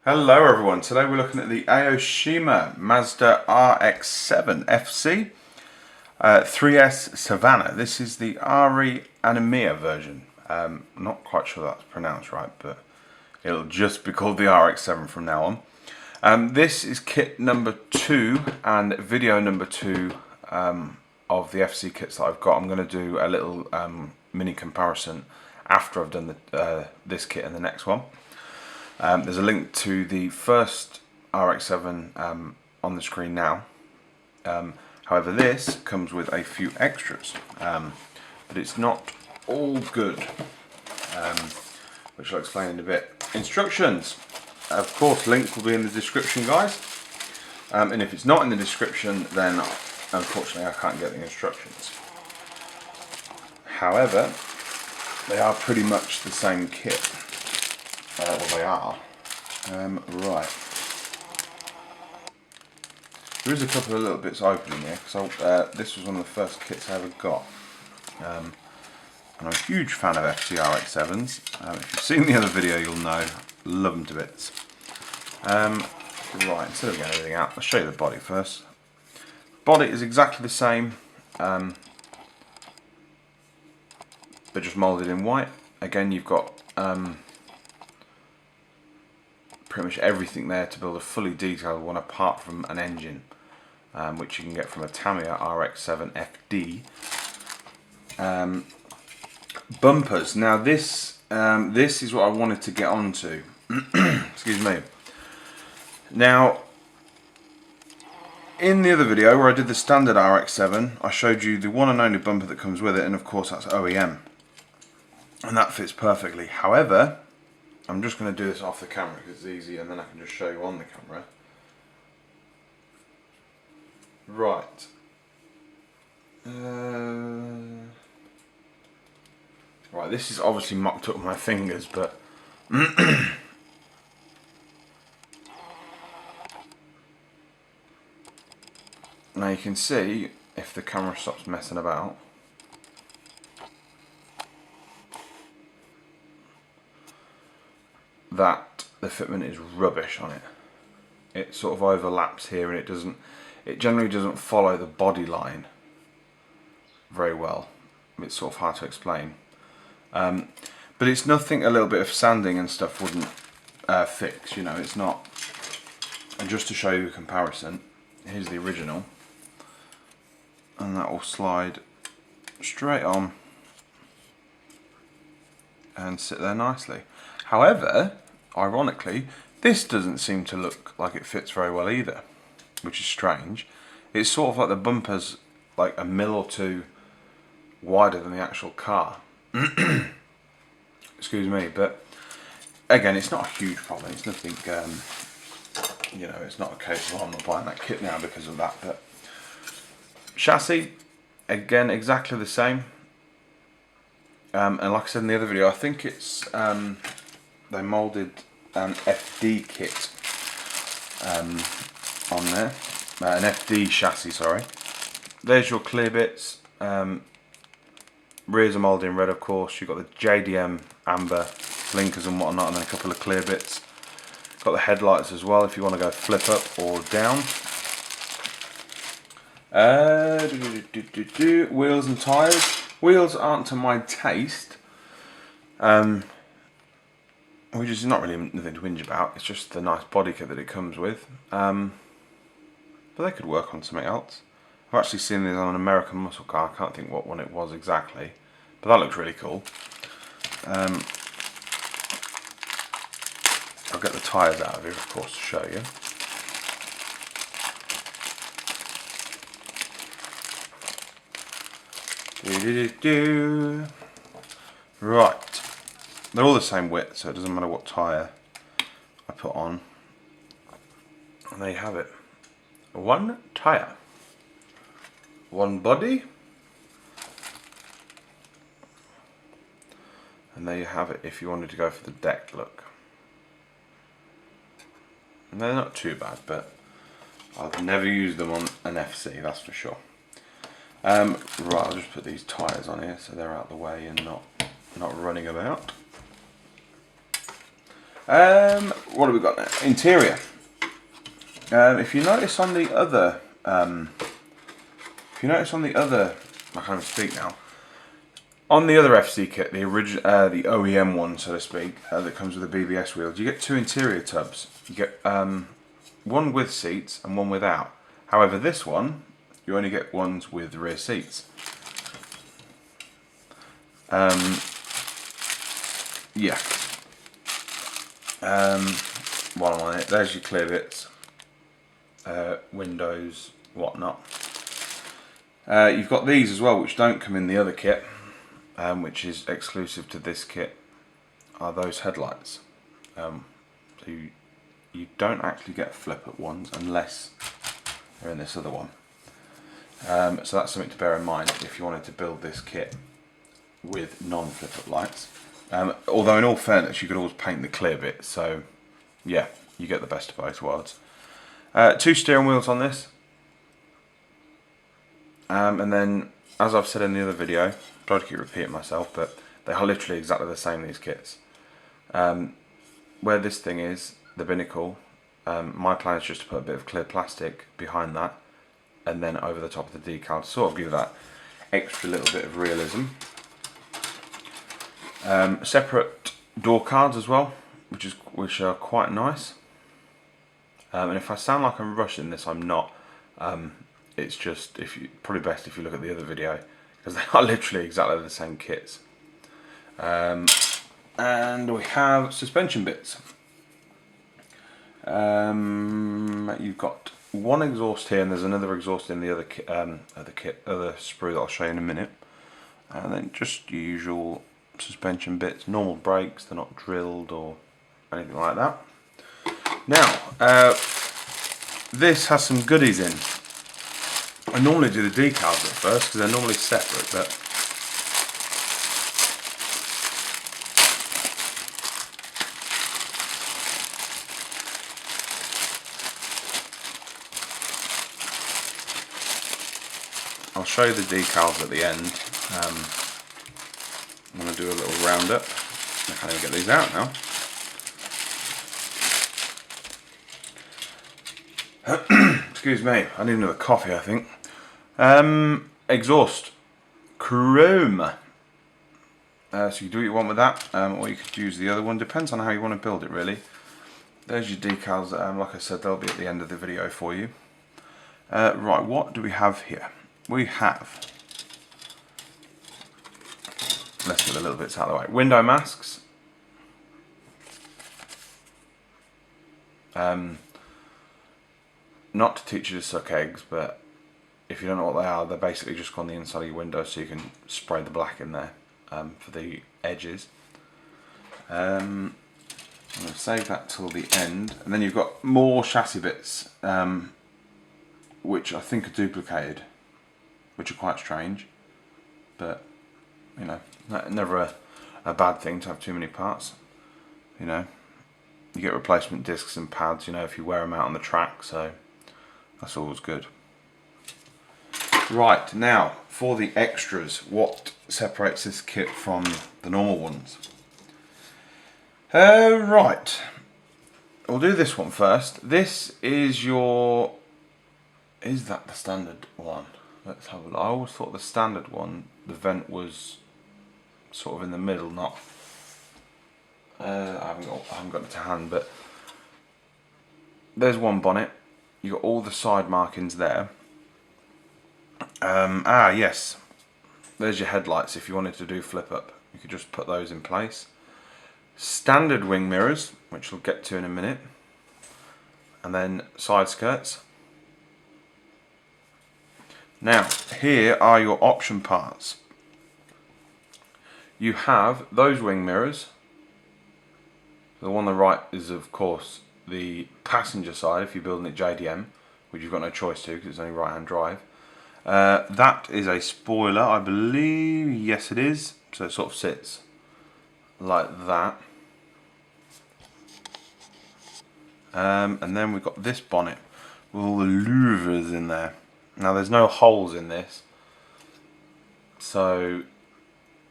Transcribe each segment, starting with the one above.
Hello everyone, today we're looking at the Aoshima Mazda RX7 FC3S Savanna. This is the Amemiya version. Not quite sure that's pronounced right, but it'll just be called the RX7 from now on. This is kit number 2 and video number 2 of the FC kits that I've got. I'm going to do a little mini comparison after I've done this kit and the next one. There's a link to the first RX7 on the screen now. However, this comes with a few extras, but it's not all good, which I'll explain in a bit. Instructions, of course, link will be in the description, guys. And if it's not in the description, then unfortunately I can't get the instructions. However, they are pretty much the same kit. Well, they are. Right. There is a couple of little bits open in here, because this was one of the first kits I ever got. And I'm a huge fan of FC RX7s. If you've seen the other video, you'll know. Love them to bits. Right, instead of getting everything out, I'll show you the body first. Body is exactly the same, but just moulded in white. Again, you've got pretty much everything there to build a fully detailed one, apart from an engine, which you can get from a Tamiya RX7 FD. Bumpers. Now this is what I wanted to get onto. Excuse me. Now, in the other video where I did the standard RX7, I showed you the one and only bumper that comes with it, and of course that's OEM, and that fits perfectly. However, I'm just going to do this off the camera because it's easy, and then I can just show you on the camera. Right. Right, this is obviously mocked up with my fingers, but now you can see, if the camera stops messing about, that the fitment is rubbish on it. It sort of overlaps here, and it generally doesn't follow the body line very well. It's sort of hard to explain, but it's nothing a little bit of sanding and stuff wouldn't fix. You know, it's not. And just to show you a comparison, here's the original, and that will slide straight on and sit there nicely. However, ironically, this doesn't seem to look like it fits very well either, which is strange. It's sort of like the bumper's like a mil or two wider than the actual car. Excuse me, but again, it's not a huge problem. It's nothing, you know, it's not a case of, oh, I'm not buying that kit now because of that. But chassis, again, exactly the same. And like I said in the other video, I think it's they moulded an FD kit on there, an FD chassis, sorry. There's your clear bits. Rears are moulded in red, of course. You've got the JDM amber blinkers and whatnot, and then a couple of clear bits. Got the headlights as well if you want to go flip up or down. Wheels and tyres. Wheels aren't to my taste, which is not really nothing to whinge about. It's just the nice body kit that it comes with, but they could work on something else. I've actually seen these on an American muscle car. I can't think what one it was exactly, but that looks really cool. I'll get the tyres out of here, of course, to show you. Right, they're all the same width, so it doesn't matter what tyre I put on. And there you have it. One tyre, one body, and there you have it if you wanted to go for the deck look. And they're not too bad, but I've never used them on an FC, that's for sure. Right, I'll just put these tyres on here so they're out of the way and not running about. What have we got now? Interior. If you notice on the other, I can't even speak now. On the other FC kit, the original, the OEM one, so to speak, that comes with the BBS wheels, you get two interior tubs. You get one with seats and one without. However, this one, you only get ones with rear seats. Yeah. While I'm on it, there's your clear bits, windows, whatnot. You've got these as well, which don't come in the other kit. Which is exclusive to this kit, are those headlights. So you don't actually get flip-up ones unless they're in this other one. So that's something to bear in mind if you wanted to build this kit with non-flip-up lights. Although in all fairness, you could always paint the clear bit, so yeah, you get the best of both worlds. Two steering wheels on this. And then, as I've said in the other video, try to keep repeating myself, but they are literally exactly the same, these kits. Where this thing is, the binnacle, my plan is just to put a bit of clear plastic behind that and then over the top of the decal to sort of give that extra little bit of realism. Separate door cards as well, which are quite nice. And if I sound like I'm rushing this, I'm not. It's just probably best if you look at the other video, because they are literally exactly the same kits. And we have suspension bits. You've got one exhaust here, and there's another exhaust in the other other sprue that I'll show you in a minute. And then just your usual suspension bits, normal brakes, they're not drilled or anything like that. Now, this has some goodies in. I normally do the decals at first because they're normally separate, but I'll show you the decals at the end. I'm going to do a little roundup. I can't even get these out now. Excuse me, I need another coffee, I think. Exhaust, chrome. So you do what you want with that, or you could use the other one. Depends on how you want to build it, really. There's your decals. Like I said, they'll be at the end of the video for you. Right, what do we have here? We have. Let's get the little bits out of the way. Window masks. Not to teach you to suck eggs, but if you don't know what they are, they're basically just on the inside of your window so you can spray the black in there for the edges. I'm going to save that till the end, and then you've got more chassis bits which I think are duplicated, which are quite strange, but you know, never a bad thing to have too many parts. You know, you get replacement discs and pads, you know, if you wear them out on the track, so that's always good. Right, now for the extras, what separates this kit from the normal ones? Right, we'll do this one first. This is your, is that the standard one? Let's have a look. I always thought the standard one, the vent was sort of in the middle, not, I haven't got it to hand, but there's one bonnet. You got all the side markings there. Yes, there's your headlights. If you wanted to do flip up, you could just put those in place. Standard wing mirrors, which we'll get to in a minute, and then side skirts. Now, here are your option parts. You have those wing mirrors. The one on the right is, of course, the passenger side if you're building it JDM, which you've got no choice to because it's only right-hand drive. That is a spoiler, I believe. Yes, it is. So it sort of sits like that. And then we've got this bonnet with all the louvers in there. Now there's no holes in this, so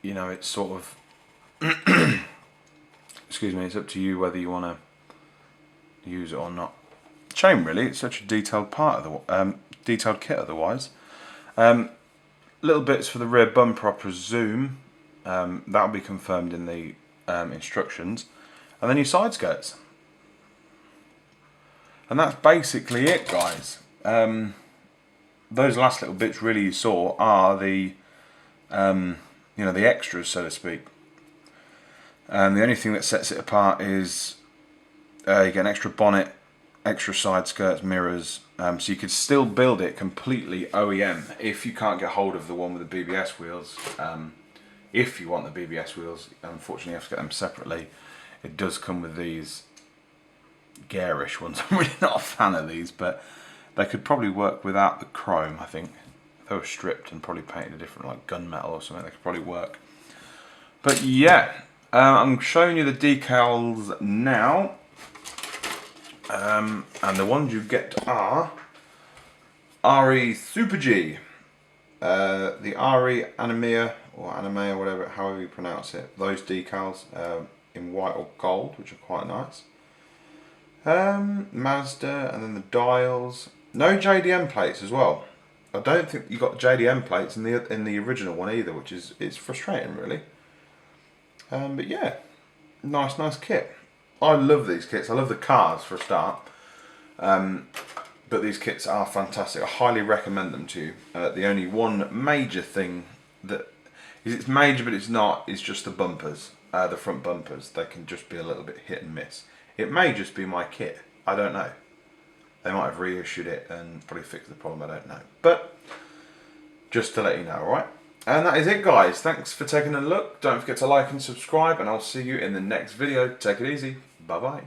you know it's sort of excuse me, it's up to you whether you want to use it or not. Shame really, it's such a detailed part of the detailed kit otherwise. Little bits for the rear bumper, I presume. That'll be confirmed in the instructions. And then your side skirts. And that's basically it, guys. Those last little bits really you saw are the you know, the extras, so to speak. And the only thing that sets it apart is you get an extra bonnet, extra side skirts, mirrors, so you could still build it completely OEM if you can't get hold of the one with the BBS wheels. If you want the BBS wheels, unfortunately you have to get them separately. It does come with these garish ones. I'm really not a fan of these, but they could probably work without the chrome, I think. If they were stripped and probably painted a different, like gunmetal or something, they could probably work. But yeah, I'm showing you the decals now. And the ones you get are RE Super G, the RE Amemiya or Amemiya, whatever, however you pronounce it. Those decals in white or gold, which are quite nice. Mazda, and then the dials. No JDM plates as well. I don't think you got JDM plates in the original one either, which is frustrating really. But yeah, nice kit. I love these kits. I love the cars for a start. But these kits are fantastic. I highly recommend them to you. The only one major thing that is, it's major but it's not, is just the bumpers. The front bumpers. They can just be a little bit hit and miss. It may just be my kit. I don't know. They might have reissued it and probably fixed the problem. I don't know. But just to let you know, alright? And that is it, guys. Thanks for taking a look. Don't forget to like and subscribe, and I'll see you in the next video. Take it easy. Bye-bye.